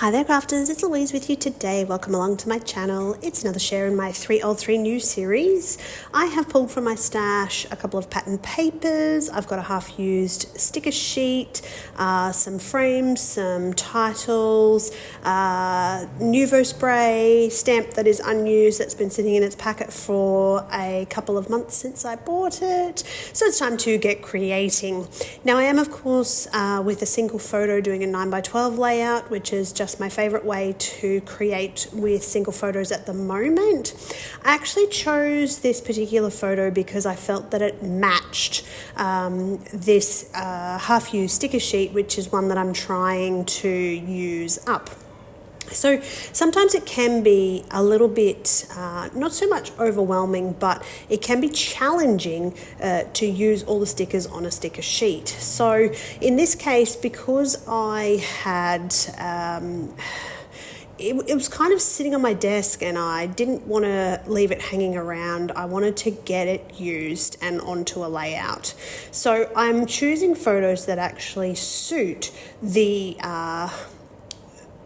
Hi there crafters, it's Louise with you today. Welcome along to my channel. It's another share in my 3 Old 3 New series. I have pulled from my stash a couple of pattern papers. I've got a half-used sticker sheet, some frames, some titles, Nuvo spray, stamp that is unused that's been sitting in its packet for a couple of months since I bought it. So it's time to get creating. Now I am of course with a single photo doing a 9x12 layout, which is just my favorite way to create with single photos at the moment. I actually chose this particular photo because I felt that it matched this half-used sticker sheet, which is one that I'm trying to use up. So sometimes it can be a little bit, not so much overwhelming, but it can be challenging to use all the stickers on a sticker sheet. So in this case, because I had, it was kind of sitting on my desk and I didn't want to leave it hanging around. I wanted to get it used and onto a layout. So I'm choosing photos that actually suit the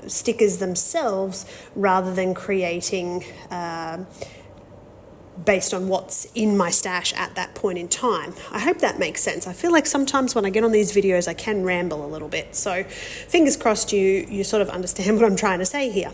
stickers themselves rather than creating based on what's in my stash at that point in time. I hope that makes sense. I feel like sometimes when I get on these videos I can ramble a little bit, so fingers crossed you sort of understand what I'm trying to say here.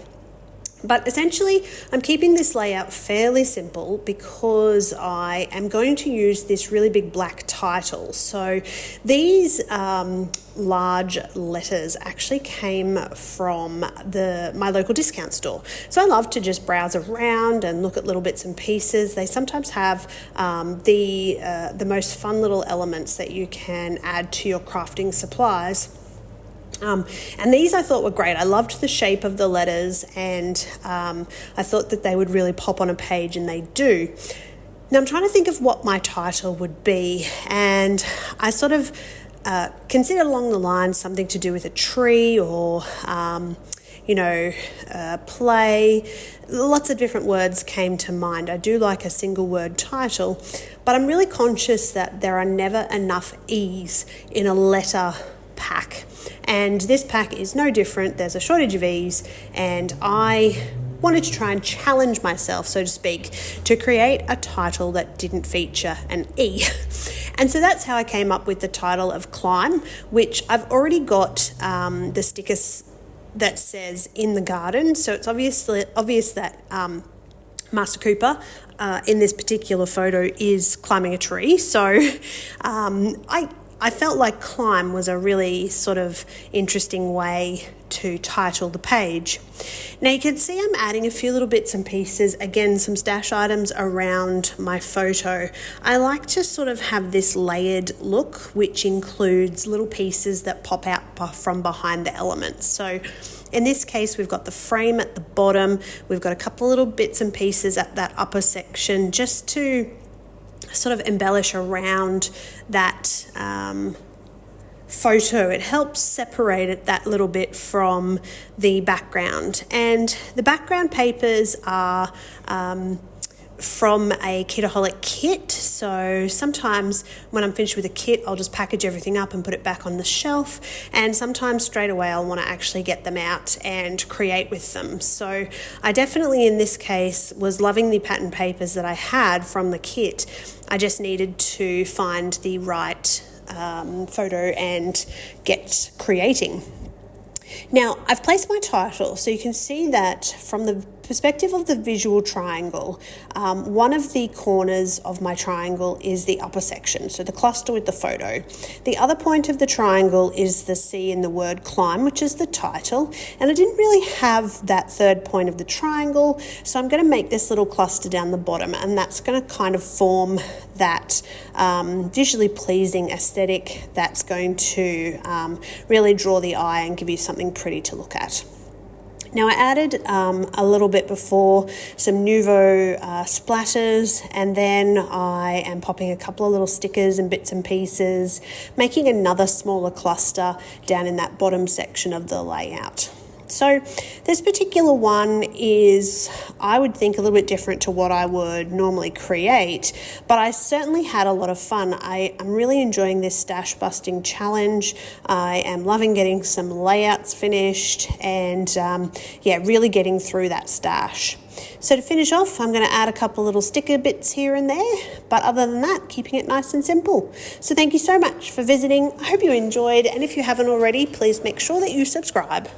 But essentially, I'm keeping this layout fairly simple because I am going to use this really big black title. So these large letters actually came from my local discount store. So I love to just browse around and look at little bits and pieces. They sometimes have the most fun little elements that you can add to your crafting supplies. And these I thought were great. I loved the shape of the letters and I thought that they would really pop on a page, and they do. Now I'm trying to think of what my title would be, and I sort of considered along the lines something to do with a tree or play. Lots of different words came to mind. I do like a single word title, but I'm really conscious that there are never enough E's in a letter pack, and this pack is no different. There's a shortage of E's, and I wanted to try and challenge myself, so to speak, to create a title that didn't feature an E. And so that's how I came up with the title of Climb, which I've already got the stickers that says in the garden, so it's obvious that Master Cooper in this particular photo is climbing a tree. So I felt like Climb was a really sort of interesting way to title the page. Now you can see I'm adding a few little bits and pieces, again some stash items around my photo. I like to sort of have this layered look, which includes little pieces that pop out from behind the elements. So in this case we've got the frame at the bottom, we've got a couple of little bits and pieces at that upper section just to sort of embellish around that photo. It helps separate it that little bit from the background, and the background papers are from a Kitaholic kit. So sometimes when I'm finished with a kit, I'll just package everything up and put it back on the shelf, and sometimes straight away I'll want to actually get them out and create with them. So I definitely in this case was loving the pattern papers that I had from the kit. I just needed to find the right photo and get creating. Now I've placed my title, so you can see that from the perspective of the visual triangle, one of the corners of my triangle is the upper section, so the cluster with the photo. The other point of the triangle is the C in the word Climb, which is the title, and I didn't really have that third point of the triangle, so I'm going to make this little cluster down the bottom, and that's going to kind of form that visually pleasing aesthetic that's going to really draw the eye and give you something pretty to look at. Now I added a little bit before some Nuvo splatters, and then I am popping a couple of little stickers and bits and pieces, making another smaller cluster down in that bottom section of the layout. So this particular one is, I would think, a little bit different to what I would normally create, but I certainly had a lot of fun. I'm really enjoying this stash busting challenge. I am loving getting some layouts finished and really getting through that stash. So to finish off, I'm going to add a couple little sticker bits here and there, but other than that, keeping it nice and simple. So thank you so much for visiting. I hope you enjoyed, and if you haven't already, please make sure that you subscribe.